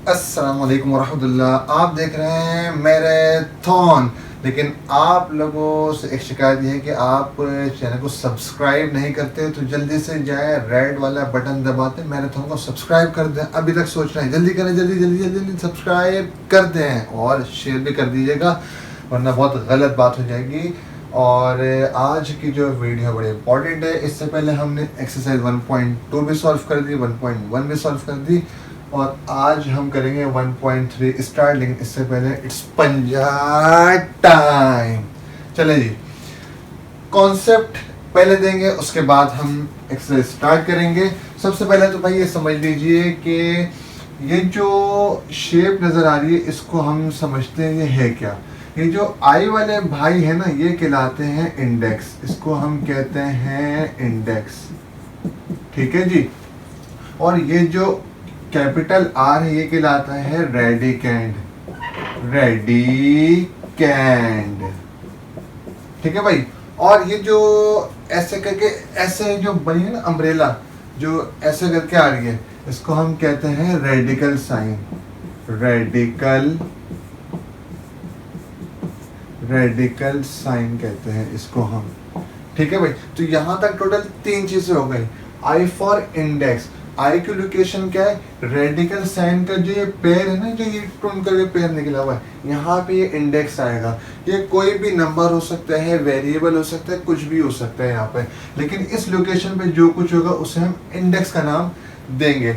अस्सलाम वालेकुम वरहमतुल्लाह। आप देख रहे हैं मैराथन। लेकिन आप लोगों से एक शिकायत ये है कि आप चैनल को सब्सक्राइब नहीं करते, तो जल्दी से जाए रेड वाला बटन दबाते मैराथन को सब्सक्राइब कर दें। अभी तक सोच रहे हैं, जल्दी करें, जल्दी जल्दी जल्दी जल्दी सब्सक्राइब कर दें और शेयर भी कर दीजिएगा, वरना बहुत गलत बात हो जाएगी। और आज की जो वीडियो बड़ी इंपॉर्टेंट है। इससे पहले हमने एक्सरसाइज 1.2 भी सॉल्व कर दी, 1.1 भी सॉल्व कर दी, और आज हम करेंगे 1.3 स्टार्ट। लेकिन इससे पहले इट्स पंजा टाइम। चले जी, कॉन्सेप्ट पहले देंगे, उसके बाद हम एक्सरसाइज स्टार्ट करेंगे। सबसे पहले तो भाई ये समझ लीजिए कि ये जो शेप नज़र आ रही है, इसको हम समझते हैं ये है क्या। ये जो आई वाले भाई है ना, ये कहलाते हैं इंडेक्स। इसको हम कहते हैं इंडेक्स, ठीक है जी। और ये जो कैपिटल आर है, ये कहलाता है रेडिकेंड, रेडिकेंड, ठीक है भाई। और ये जो ऐसे करके, ऐसे जो बनी है ना अम्ब्रेला, जो ऐसे करके आ रही है, इसको हम कहते हैं radical sign, radical, radical sign कहते हैं इसको हम, ठीक है भाई। तो यहाँ तक टोटल 3 चीजें हो गई। आई फॉर इंडेक्स, आई की लोकेशन क्या है, रेडिकल साइन का जो ये पेयर है ना, जो ये टून करके पेयर निकला हुआ है, यहाँ पे ये इंडेक्स आएगा। ये कोई भी नंबर हो सकता है, वेरिएबल हो सकता है, कुछ भी हो सकता है यहाँ पे, लेकिन इस लोकेशन पे जो कुछ होगा उसे हम इंडेक्स का नाम देंगे।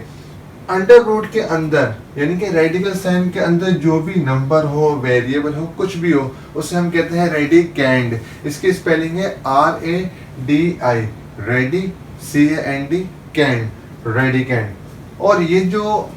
अंडर रूट के अंदर, यानी कि रेडिकल साइन के अंदर जो भी नंबर हो, वेरिएबल हो, कुछ भी हो, उसे हम कहते हैं रेडिकेंड। इसकी स्पेलिंग है RADI, रेडी, CAND, कैंड, रेडिकेंड। और ये जो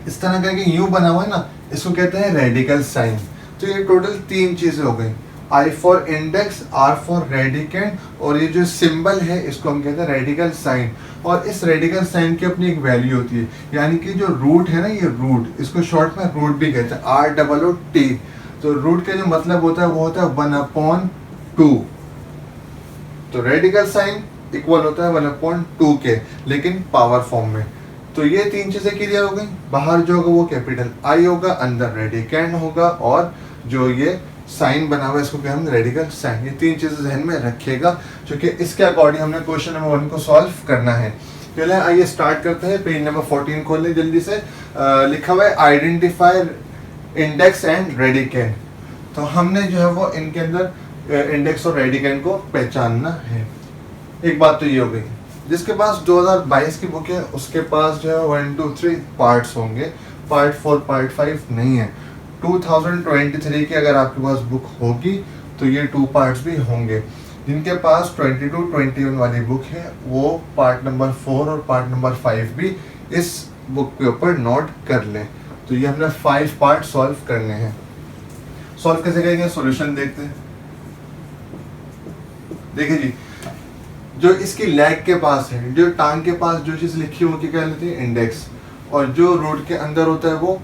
इस तरह का कि यू बना हुआ है ना, इसको कहते हैं रेडिकल साइन। तो ये टोटल 3 चीजें हो गई, i for index, r for radicand, और ये जो सिंबल है इसको हम कहते हैं रेडिकल साइन। और इस रेडिकल साइन की अपनी एक वैल्यू होती है, यानी कि जो रूट है ना, ये रूट, इसको शॉर्ट में रूट भी कहते हैं, ROOT। तो रूट का जो मतलब होता है वो होता है 1/2। तो रेडिकल साइन इक्वल होता है 1/2 के, लेकिन पावर फॉर्म में। तो ये 3 चीजें क्लियर हो गई। बाहर जो होगा वो कैपिटल आई होगा, अंदर रेडिकेंड होगा, और जो ये साइन बना हुआ है इसको क्या हम रेडिकल साइन। ये 3 चीजें ध्यान में रखिएगा, क्योंकि इसके अकॉर्डिंग हमने क्वेश्चन नंबर 1 को सॉल्व करना है। चलिए आइए स्टार्ट करते हैं। पेज नंबर 14 खोल लें जल्दी से। लिखा हुआ है आइडेंटिफाई इंडेक्स एंड रेडिकेंड। तो हमने जो है वो इनके अंदर इंडेक्स और रेडिकेंड को पहचानना है। एक बात तो ये हो गई, जिसके पास 2022 की बुक है उसके पास जो है 1 2 3 पार्ट्स होंगे, पार्ट 4 पार्ट 5 नहीं है। 2023 की अगर आपके पास बुक होगी तो ये 2 पार्ट्स भी होंगे। जिनके पास 22-21 वाली बुक है वो पार्ट नंबर 4 और पार्ट नंबर 5 भी इस बुक के ऊपर नोट कर लें। तो ये हमने 5 पार्ट सॉल्व करने हैं। सॉल्व कैसे करेंगे, सॉल्यूशन देखते हैं। देखिए जी, जो इसकी लेग के पास है, जो टांग के पास जो चीज लिखी होगी क्या कहलाती है इंडेक्स, और जो रोड के अंदर होता है वो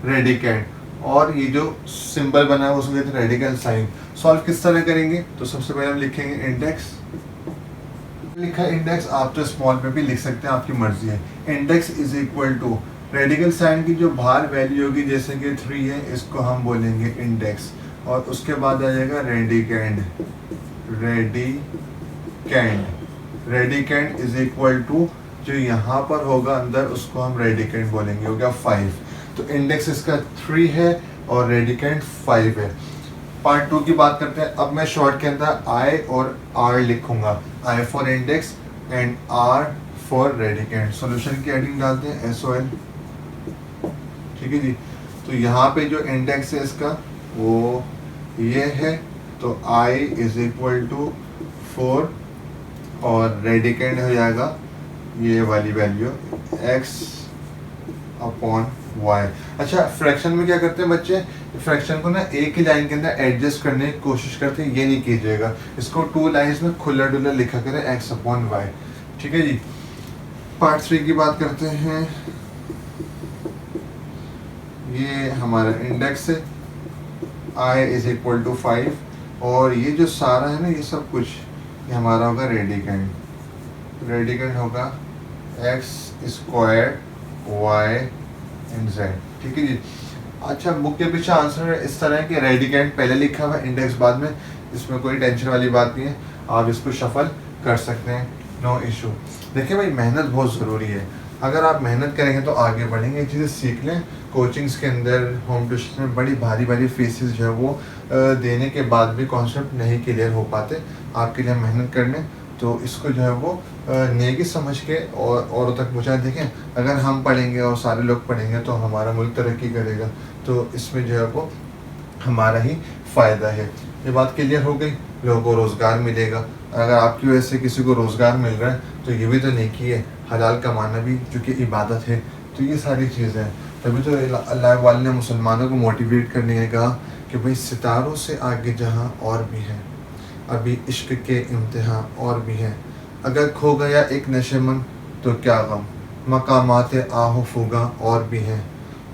रेडिकेंड, और ये जो सिंबल बना है उसको कहते हैं रेडिकल साइन। सॉल्व किस तरह करेंगे, तो सबसे पहले हम लिखेंगे इंडेक्स। लिखा इंडेक्स, आप तो स्मॉल पे भी लिख सकते हैं, आपकी मर्जी है। Index is equal to radical sign की जो बाहर वैल्यू होगी, जैसे कि 3 है, इसको हम बोलेंगे इंडेक्स, और उसके बाद आ जाएगा radicand, radicand, radicand is equal to जो यहाँ पर होगा अंदर उसको हम रेडिकेंड बोलेंगे, हो गया 5। तो इंडेक्स इसका 3 है और रेडिकेंड 5 है। पार्ट 2 की बात करते हैं। अब मैं शॉर्ट के अंदर आई और आर लिखूंगा, i for index and r for radicand. Solution की हेडिंग डालते हैं SOL, ठीक है जी। तो यहाँ पे जो इंडेक्स है इसका वो ये है, तो आई इज इक्वल टू 4, और रेडिकेंड हो जाएगा ये वाली वैल्यू x/y। अच्छा, फ्रैक्शन में क्या करते हैं बच्चे, फ्रैक्शन को ना एक ही लाइन के अंदर एडजस्ट करने की कोशिश करते हैं, ये नहीं कीजिएगा। इसको 2 लाइंस में खुला डुला लिखा करें x/y, ठीक है जी। पार्ट 3 की बात करते हैं। ये हमारा इंडेक्स है, i इज इक्वल टू 5, और ये जो सारा है ना, ये सब कुछ ये हमारा होगा रेडिकेंड। रेडिकेंड होगा x² y एंड जेड, ठीक है जी। अच्छा, बुक के पीछे आंसर इस तरह है कि रेडिकेंड पहले लिखा हुआ है, इंडेक्स बाद में, इसमें कोई टेंशन वाली बात नहीं है, आप इसको शफल कर सकते हैं, नो इशू। देखिए भाई, मेहनत बहुत ज़रूरी है, अगर आप मेहनत करेंगे तो आगे बढ़ेंगे, चीज़ें सीख लें। कोचिंग्स के अंदर, होम ट्यूशन में बड़ी भारी भारी फीसेस जो है वो देने के बाद भी कॉन्सेप्ट नहीं क्लियर हो पाते, आपके लिए मेहनत कर लें तो इसको जो है वो नेकी समझ के और औरों तक पहुँचाए। देखें, अगर हम पढ़ेंगे और सारे लोग पढ़ेंगे तो हमारा मुल्क तरक्की करेगा, तो इसमें जो है वो हमारा ही फ़ायदा है। ये बात क्लियर हो गई, लोगों को रोज़गार मिलेगा, अगर आपकी वजह से किसी को रोज़गार मिल रहा है तो ये भी तो नेकी है, हलाल कमाना भी जो कि इबादत है। तो ये सारी चीज़ें हैं, तभी तो अल्लाह वाले ने मुसलमानों को मोटिवेट करने के कहा कि भाई सितारों से आगे जहाँ और भी हैं, अभी इश्क के इम्तिहान और भी हैं, अगर खो गया एक नशेमन तो क्या गम, मकामात आहो फुगा और भी हैं,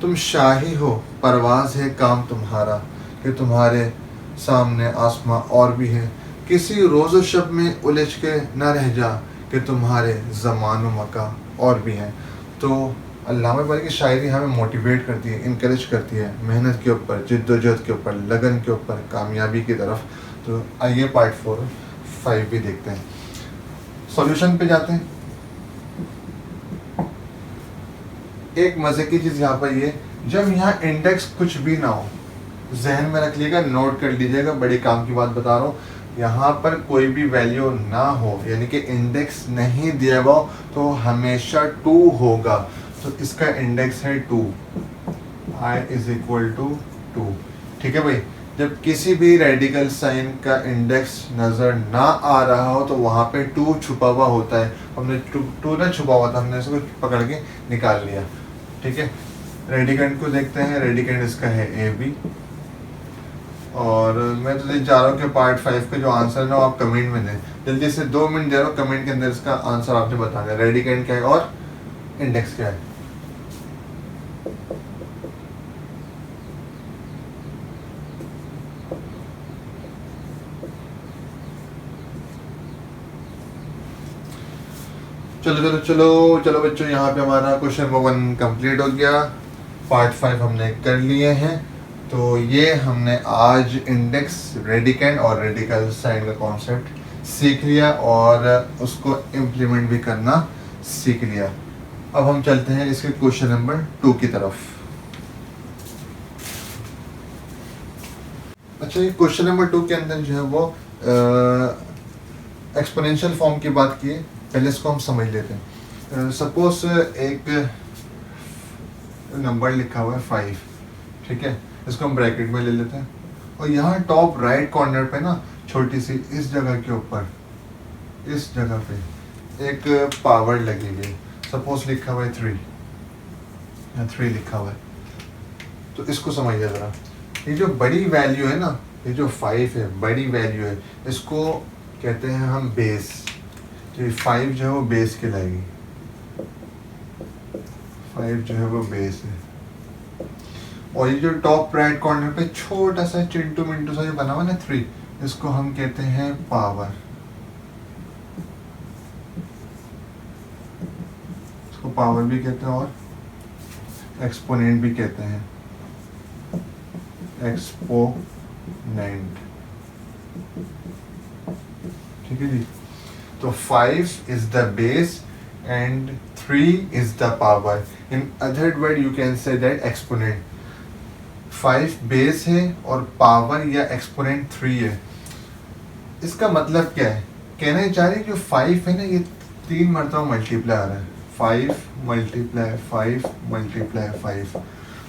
तुम शाही हो परवाज़ है काम तुम्हारा, कि तुम्हारे सामने आसमां और भी हैं, किसी रोज़ शब में उलझ के न रह जा, कि तुम्हारे ज़मान व मका और भी हैं। तो अल्लामा इकबाल की शायरी हमें मोटिवेट करती है, इनकरेज करती है मेहनत के ऊपर, जिद्दोजहद के ऊपर, लगन के ऊपर, कामयाबी की तरफ। तो आइए पार्ट 4 5 भी देखते हैं, सॉल्यूशन पे जाते हैं। एक मज़े की चीज़ यहाँ पर ये, जब यहाँ इंडेक्स कुछ भी ना हो, जहन में रख लीजिएगा, नोट कर लीजिएगा, बड़ी काम की बात बता रहा हूँ, यहाँ पर कोई भी वैल्यू ना हो, यानी कि इंडेक्स नहीं दिया हुआ हो, तो हमेशा 2 होगा। तो इसका इंडेक्स है 2, i इज इक्वल टू 2, ठीक है भाई। जब किसी भी रेडिकल साइन का इंडेक्स नज़र ना आ रहा हो तो वहाँ पे 2 छुपा हुआ होता है, हमने 2 ना छुपा हुआ था, हमने इसको पकड़ के निकाल लिया, ठीक है। रेडिकेंड को देखते हैं, रेडिकेंड इसका है ए बी, और मैं तो चाह रहा हूँ कि पार्ट 5 का जो आंसर है ना आप कमेंट में दें, जल्दी से 2 मिनट दे रहा हूँ, कमेंट के अंदर इसका आंसर आपने बताना है, रेडिकेंड क्या है और इंडेक्स क्या है। चलो चलो चलो चलो बच्चों, यहाँ पे हमारा क्वेश्चन नंबर 1 कंप्लीट हो गया, पार्ट 5 हमने कर लिए हैं। तो ये हमने आज इंडेक्स, रेडिकेंड और रेडिकल साइन का कॉन्सेप्ट सीख लिया और उसको इम्प्लीमेंट भी करना सीख लिया। अब हम चलते हैं इसके क्वेश्चन नंबर 2 की तरफ। अच्छा, ये क्वेश्चन नंबर 2 के अंदर जो है वो एक्सपोनेंशियल फॉर्म की बात की है, पहले इसको हम समझ लेते हैं। सपोज एक नंबर लिखा हुआ है 5, ठीक है, इसको हम ब्रैकेट में ले लेते हैं, और यहाँ टॉप राइट कॉर्नर पे ना छोटी सी इस जगह के ऊपर, इस जगह पे एक पावर लगी हुई है, सपोज लिखा हुआ है 3, यहाँ 3 लिखा हुआ है। तो इसको समझिए ज़रा, ये जो बड़ी वैल्यू है ना, ये जो 5 है बड़ी वैल्यू है, इसको कहते हैं हम बेस। तो ये 5 जो है वो बेस कहलाएगी, 5 जो है वो बेस है। और ये जो टॉप राइट कॉर्नर पे छोटा सा चिंटू मिंटू सा जो बना हुआ ना 3, इसको हम कहते हैं पावर, इसको पावर भी कहते हैं और एक्सपोनेंट भी कहते हैं, एक्सपोनेंट, ठीक है जी। तो 5 is the base and 3 is the power. In other word you can say that exponent. 5 base है और पावर या एक्सपोनेंट 3 है। इसका मतलब क्या है, कहना चाह रहे जो 5 है ना, ये 3 मरतबा मल्टीप्लाई आ रहा है, 5 मल्टीप्लाई 5 मल्टीप्लाई 5।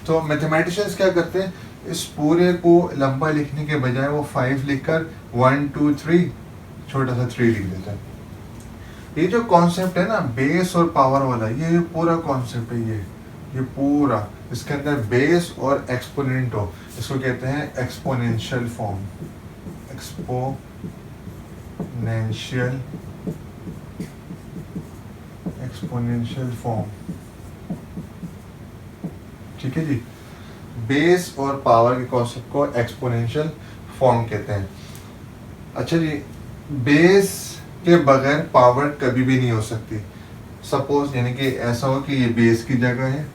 तो मैथमेटिशियंस क्या करते हैं, इस पूरे को लंबा लिखने के बजाय वो 5 लिखकर 1 2 3 छोटा सा 3 लिख देते हैं। ये जो कॉन्सेप्ट है ना बेस और पावर वाला, ये पूरा कॉन्सेप्ट है, ये पूरा, इसके अंदर बेस और एक्सपोनेंट हो, इसको कहते हैं exponential form, exponential exponential form, ठीक है जी। बेस और पावर के कॉन्सेप्ट को एक्सपोनेंशियल फॉर्म कहते हैं। अच्छा जी, बेस के बगैर पावर कभी भी नहीं हो सकती। सपोज यानी कि ऐसा हो कि ये बेस की जगह है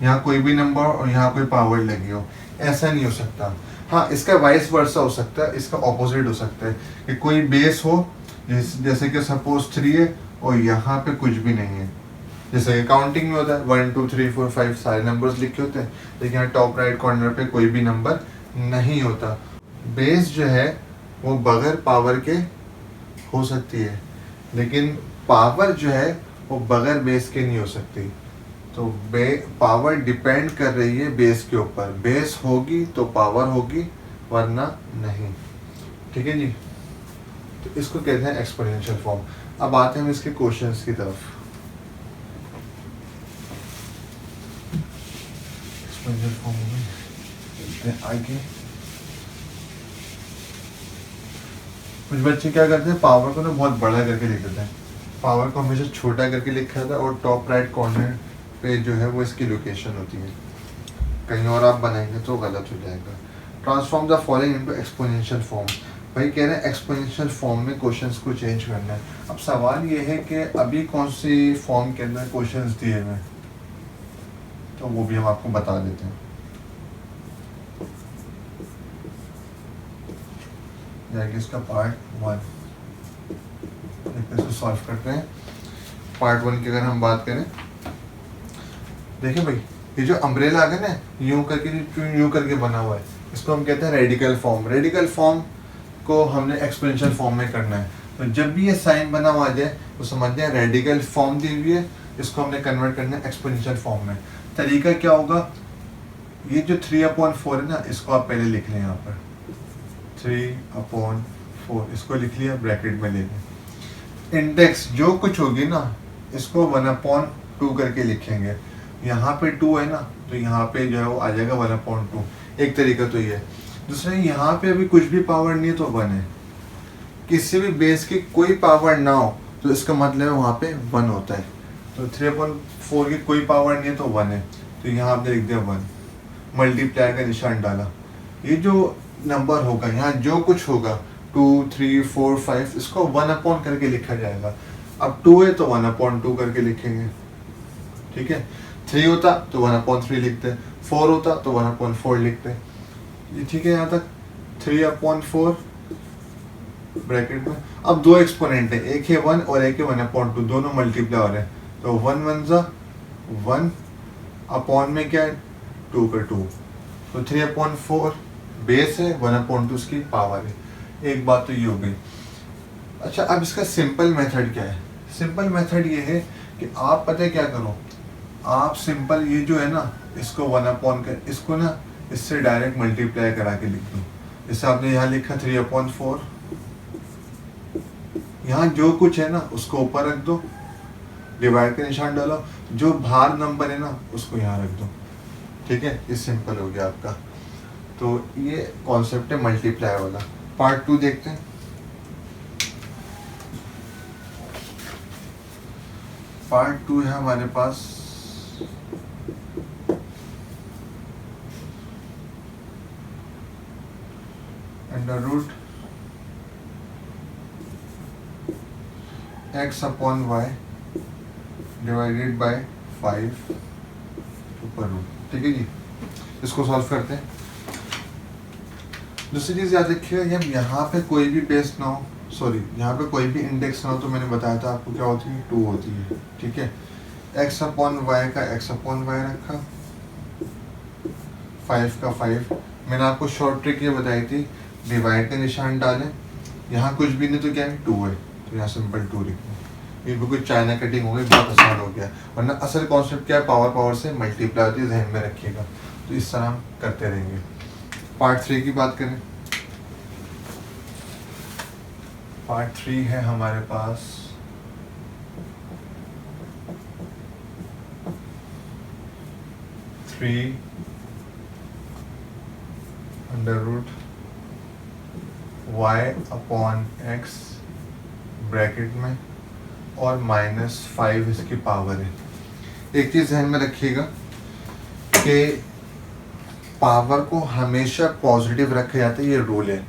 यहाँ कोई भी नंबर और यहाँ कोई पावर लगी हो, ऐसा नहीं हो सकता। हाँ, इसका वाइस वर्सा हो सकता है, इसका ऑपोजिट हो सकता है कि कोई बेस हो, जैसे कि सपोज 3 है और यहाँ पे कुछ भी नहीं है, जैसे कि काउंटिंग में होता है 1 2 3 4 5 सारे नंबर्स लिखे होते हैं, लेकिन यहाँ टॉप राइट कॉर्नर पे कोई भी नंबर नहीं होता। बेस जो है वो बगैर पावर के हो सकती है, लेकिन पावर जो है वो बगैर बेस के नहीं हो सकती। तो पावर डिपेंड कर रही है बेस के ऊपर, बेस होगी तो पावर होगी, वरना नहीं। ठीक है जी, तो इसको कहते हैं एक्सपोनेंशियल फॉर्म। अब आते हैं हम इसके क्वेश्चंस की तरफ। एक्सपोनेंशियल फॉर्म में देखते हैं आगे। कुछ बच्चे क्या करते हैं, पावर को ना बहुत बड़ा करके लिख देते हैं, पावर को हमेशा छोटा करके लिखा जाता है और टॉप राइट कॉर्नर पे जो है वो इसकी लोकेशन होती है, कहीं और आप बनाएंगे तो गलत हो जाएगा। Transform the following into exponential form. भाई कह रहे हैं एक्सपोनेंशियल फॉर्म में क्वेश्चंस को चेंज करना है। अब सवाल ये है कि अभी कौन सी फॉर्म के अंदर क्वेश्चंस दिए हुए हैं, तो वो भी हम आपको बता देते हैं। जाएगा इसका पार्ट 1, इसको सॉल्व करते हैं। पार्ट 1 की अगर हम बात करें, देखिए भाई ये जो अम्ब्रेला आ गया ना, यूं करके बना हुआ है, इसको हम कहते हैं रेडिकल फॉर्म। रेडिकल फॉर्म को हमने एक्सपोनेंशियल फॉर्म में करना है, तो जब भी ये साइन बना हुआ आ जाए तो समझते हैं रेडिकल फॉर्म दी हुई है, इसको हमने कन्वर्ट करना है एक्सपोनेंशियल फॉर्म में। तरीका क्या होगा, ये जो 3/4 है ना, इसको आप पहले लिख लें, यहाँ पर 3/4 इसको लिख लिया, ब्रैकेट में लेंगे। इंडेक्स जो कुछ होगी ना, इसको 1/2 करके लिखेंगे। यहाँ पे 2 है ना, तो यहाँ पे जो है वो आ जाएगा 1/2। एक तरीका तो ये है। दूसरा, यहाँ पे अभी कुछ भी पावर नहीं है तो 1 है, किसी भी बेस की कोई पावर ना हो तो इसका मतलब है वहाँ पे 1 होता है। तो 3/4 की कोई पावर नहीं है तो 1 है, तो यहाँ आपने लिख दिया 1, मल्टीप्लाई का निशान डाला। ये जो नंबर होगा यहाँ जो कुछ होगा 2 3 4 5, इसको 1/, करके लिखा जाएगा। अब 2 है तो 1/2 करके लिखेंगे, ठीक है। 3 होता तो 1/3 लिखते, 4 होता तो 1/4 लिखते, ये ठीक है। यहाँ तक 3/4 ब्रैकेट में। अब 2 एक्सपोनेंट है, एक है 1 और एक है 1/2, दोनों मल्टीप्लाई हो रहे हैं, तो 1 1 जा 1, अपॉन में क्या है 2 का 2, तो 3/4 बेस है, 1/2 उसकी पावर है। एक बात तो ये हो गई। अच्छा, अब इसका सिंपल मेथड क्या है? सिंपल मेथड ये है कि आप पता है क्या करो, आप सिंपल ये जो है ना, इसको 1/, इसको ना इससे डायरेक्ट मल्टीप्लाई करा के लिख दो। जैसे आपने यहाँ लिखा 3/4, यहाँ जो कुछ है ना उसको ऊपर रख दो, डिवाइड का निशान डालो, जो बाहर नंबर है ना उसको यहाँ रख दो, ठीक है। ये सिंपल हो गया आपका। तो ये कॉन्सेप्ट है मल्टीप्लाई वाला। पार्ट 2 देखते हैं। पार्ट 2 है हमारे पास √(x/y) डिवाइडेड बाय 5 ऊपर रूट, ठीक है जी। इसको सॉल्व करते हैं। दूसरी चीज़ याद रखिएगा, जब यहाँ पे कोई भी बेस ना हो, सॉरी यहाँ पे कोई भी इंडेक्स ना हो, तो मैंने बताया था आपको क्या होती है, 2 होती है, ठीक है। x/y का x/y रखा, 5 का 5। मैंने आपको शॉर्ट ट्रिक ये बताई थी, डिवाइड का निशान डालें, यहाँ कुछ भी नहीं तो क्या है 2 है, तो यहाँ सिंपल 2 लिखें। ये बिल्कुल चाइना कटिंग हो गई, बहुत आसान हो गया। वरना असल कॉन्सेप्ट क्या है, पावर से मल्टीप्लाई होती है, ध्यान में रखिएगा। तो इस तरह हम करते रहेंगे। पार्ट 3 की बात करें। पार्ट 3 है हमारे पास (3 √y/x) ब्रैकेट में और -5 इसकी पावर है। एक चीज़ ध्यान में रखिएगा कि पावर को हमेशा पॉजिटिव रखा जाता है, ये रूल है।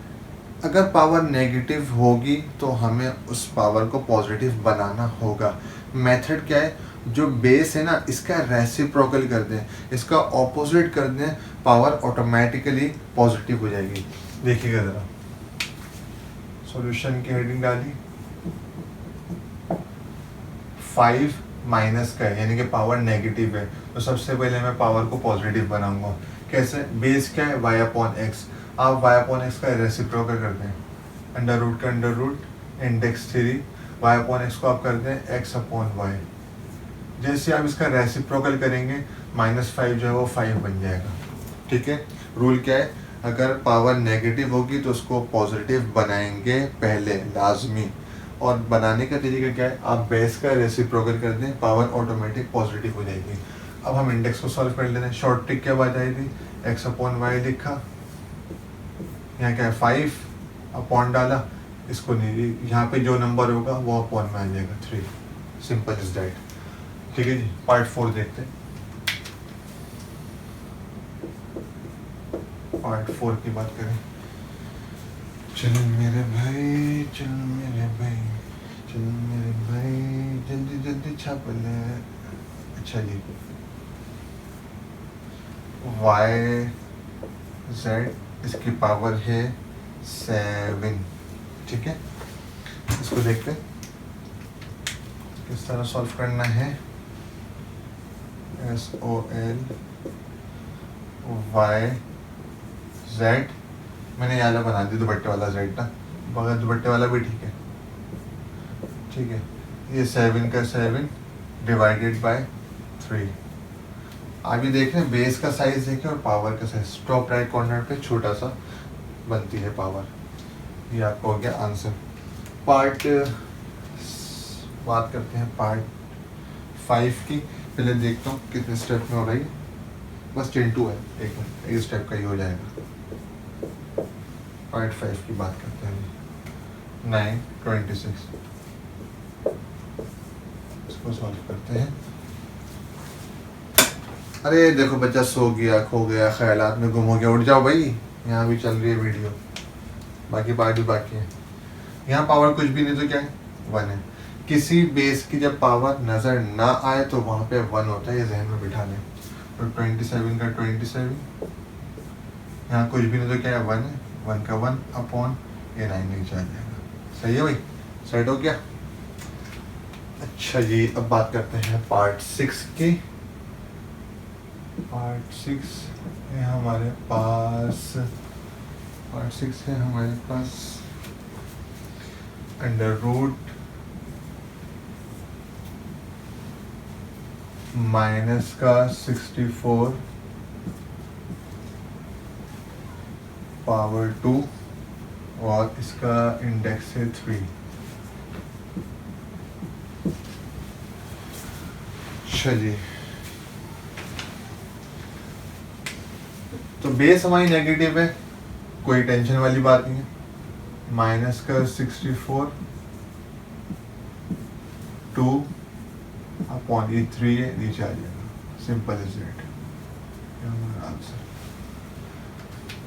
अगर पावर नेगेटिव होगी तो हमें उस पावर को पॉजिटिव बनाना होगा। मेथड क्या है, जो बेस है ना इसका रेसिप्रोकल कर दें, इसका ऑपोजिट कर दें, पावर ऑटोमेटिकली पॉजिटिव हो जाएगी। देखिएगा ज़रा, सॉल्यूशन की हेडिंग डाली, 5 माइनस का है यानी कि पावर नेगेटिव है, तो सबसे पहले मैं पावर को पॉजिटिव बनाऊंगा। कैसे? बेस क्या है? y अपॉन एक्स, आप y अपॉन एक्स का रेसिप्रोकल कर दें, अंडर रूट का under root index 3, y upon x को आप कर दें x अपॉन वाई। जैसे आप इसका रेसिप्रोकल करेंगे -5 जो है वो 5 बन जाएगा। ठीक है, रूल क्या है? अगर पावर नेगेटिव होगी तो उसको पॉजिटिव बनाएंगे पहले, लाजमी। और बनाने का तरीका क्या है? आप बेस का रेसिप्रोकल कर दें, पावर ऑटोमेटिक पॉजिटिव हो जाएगी। अब हम इंडेक्स को सॉल्व कर लेते हैं। शॉर्ट ट्रिक क्या बात आई थी? x अपॉन वाई लिखा, यहाँ क्या है 5 अपॉन डाला, इसको नहीं, यहाँ पे जो नंबर होगा वो अपॉन में आ जाएगा 3। Simple is that. ठीक है जी, पार्ट 4 देखते हैं। पार्ट 4 की बात करें। चल मेरे भाई, चल मेरे भाई, चल मेरे भाई, जल्दी जल्दी छाप ले। अच्छा जी, y z इसकी पावर है 7। ठीक है, इसको देखते हैं किस तरह सॉल्व करना है। SOL y z, मैंने ये वाला बना दी दुपट्टे वाला z ना, बगैर दुपट्टे वाला भी ठीक है। ठीक है, ये 7 का 7 डिवाइडेड बाय 3। आगे देख रहे हैं, बेस का साइज देखें और पावर का साइज, टॉप राइट कॉर्नर पे छोटा सा बनती है पावर। ये आपका हो गया आंसर। पार्ट बात करते हैं पार्ट 5 की। पहले देखता हूँ कितने स्टेप में हो रही है, बस 10-2 है, एक स्टेप का ही हो जाएगा। पार्ट 5 की बात करते हैं, 9:26 इसको सॉल्व करते हैं। अरे देखो बच्चा सो गया, खो गया, ख्यालात में गुम हो गया। उठ जाओ भाई, यहाँ भी चल रही है वीडियो, बाकी पार्ट भी बाकी है। यहाँ पावर कुछ भी नहीं तो क्या है? 1 है। किसी बेस की जब पावर नज़र ना आए तो वहाँ पे 1 होता है, ये जहन में बिठा लें। तो 27 का 27, यहाँ कुछ भी नहीं तो क्या है? 1 है, 1 का 1 अपॉन ये 9 नीचे आ जाएगा। सही है भाई, सेट हो गया। अच्छा जी, अब बात करते हैं पार्ट 6 की। पार्ट 6 है हमारे पास, पार्ट 6 है हमारे पास अंडर रूट माइनस का 64 पावर 2 और इसका इंडेक्स है 3। चलिए, तो बेस हमारी नेगेटिव है, कोई टेंशन वाली बात नहीं है। माइनस का 64 2 अपॉन ये 3 है, नीचे आ जाएगा। सिंपल इज इट, हमारा आंसर।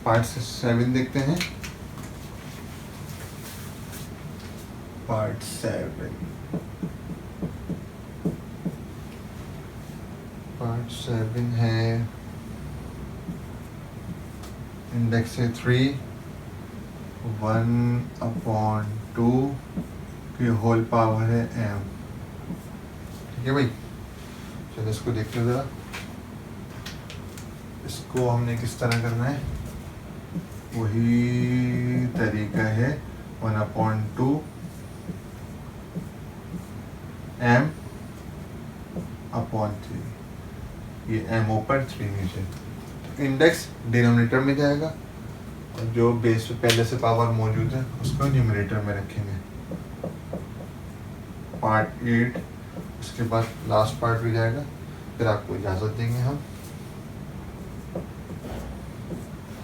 पार्ट 7 देखते हैं। पार्ट 7, पार्ट 7 है, इंडेक्स है 3, 1/2 की होल पावर है m। ठीक है भाई, चलो इसको देखते हैं ज़रा। इसको हमने किस तरह करना है, वही तरीका है, 1/2 m अपॉन 3, ये m ऊपर 3 नीचे। इंडेक्स डिनोमिनेटर में जाएगा और जो बेस पे पहले से पावर मौजूद है उसको न्यूमरेटर में रखेंगे। पार्ट 8, उसके बाद लास्ट पार्ट भी जाएगा, फिर आपको इजाज़त देंगे हम।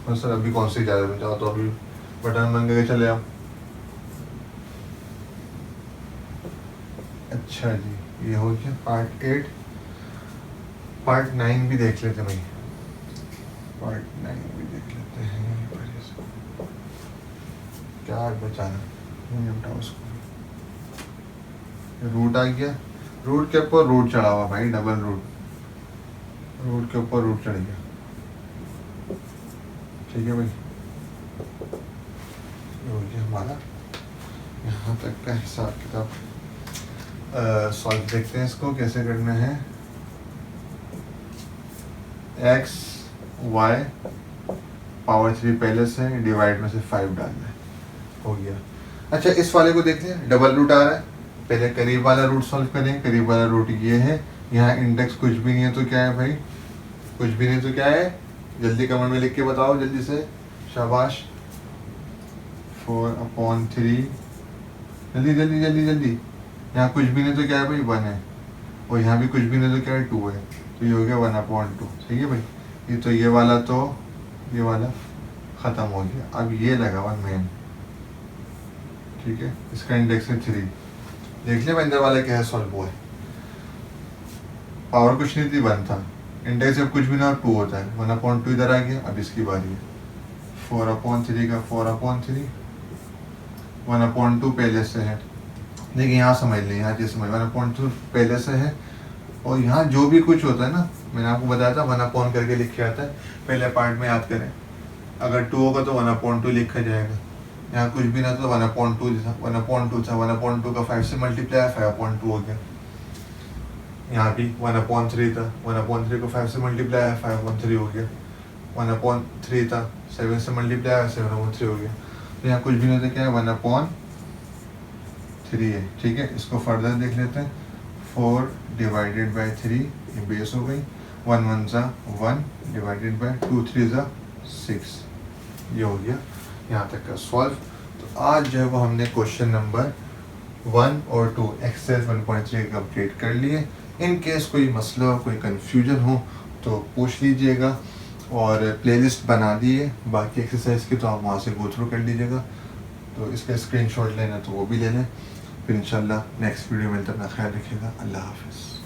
और सर अभी कौन सी इजाज़त में जाओ, तो अभी बटन बन के चले आओ। अच्छा जी, ये हो गया पार्ट 8। पार्ट 9 भी देख लेते हैं भाई, पार्ट 9 भी देख लेते हैं। क्या बचाना, नहीं उठाओ उसको। रूट आ गया, रूट के ऊपर रूट चढ़ा हुआ भाई, डबल रूट, रूट के ऊपर रूट चढ़ गया। ठीक है भाई, ये हमारा यहाँ तक का हिसाब किताब। सॉल्व देखते हैं इसको कैसे करना है। एक्स वाई पावर 3 पहले से, डिवाइड में से 5 डालना है, हो गया। अच्छा इस वाले को देखते हैं, डबल रूट आ रहा है, पहले करीब वाला रूट सॉल्व करें। करीब वाला रूट ये है, यहाँ इंडेक्स कुछ भी नहीं है तो क्या है भाई, कुछ भी नहीं तो क्या है, जल्दी कमेंट में लिख के बताओ जल्दी से, शाबाश। 4/3, जल्दी जल्दी जल्दी जल्दी। यहाँ कुछ भी नहीं तो क्या है भाई 1 है, और यहाँ भी कुछ भी नहीं तो क्या है 2 है, तो ये हो गया 1/2। ठीक है भाई, ये तो ये वाला तो ये वाला ख़त्म हो गया। अब ये लगा हुआ मेन, ठीक है, इसका इंडेक्स है 3। देख लिया अंदर वाला क्या है, सॉल्व हुआ है। पावर कुछ नहीं थी 1 था, इंडेक्स जब कुछ भी ना 2 होता है, 1/2 इधर आ गया। अब इसकी बारी है 4/3 का 4/3, 1/2 पहले से है। देखिए यहाँ समझ लें, यहाँ चीज़ समझ, 1/2 पहले से है, और यहाँ जो भी कुछ होता है ना, मैंने आपको बताया था 1/, करके लिखे आता है, पहले पार्ट में याद करें। अगर 2 होगा तो 1/2 लिखा जाएगा। यहाँ कुछ भी ना तो 1/2 था, 1/2 था, 1/2 का 5 से मल्टीप्लाई 5/2 हो गया। यहाँ भी 1/3 था, 1/3 को 5 से मल्टीप्लाई 5/3 हो गया। 1/3 था, 7 से मल्टीप्लाई 7/3 हो गया। तो यहाँ कुछ भी नहीं तो क्या है 1/3 है। ठीक है, इसको फर्दर देख लेते हैं। 4/3 ये बेस हो गई, 1 1 ज़ा 1 डिवाइडेड बाई 2 3 ज़ा 6, ये हो गया यहाँ तक का सॉल्व। तो आज जो है वो हमने क्वेश्चन नंबर 1 और 2 एक्सरसाइज 1.3 कंप्लीट कर लिए। इन केस कोई मसला कोई कन्फ्यूजन हो तो पूछ लीजिएगा, और प्लेलिस्ट बना दिए बाकी एक्सरसाइज की, तो आप वहाँ से गो थ्रू कर लीजिएगा। तो इसका स्क्रीनशॉट लेना तो वो भी ले लें। फिर इंशाल्लाह नेक्स्ट वीडियो में, तब अपना ख्याल रखिएगा। अल्लाह हाफिज़।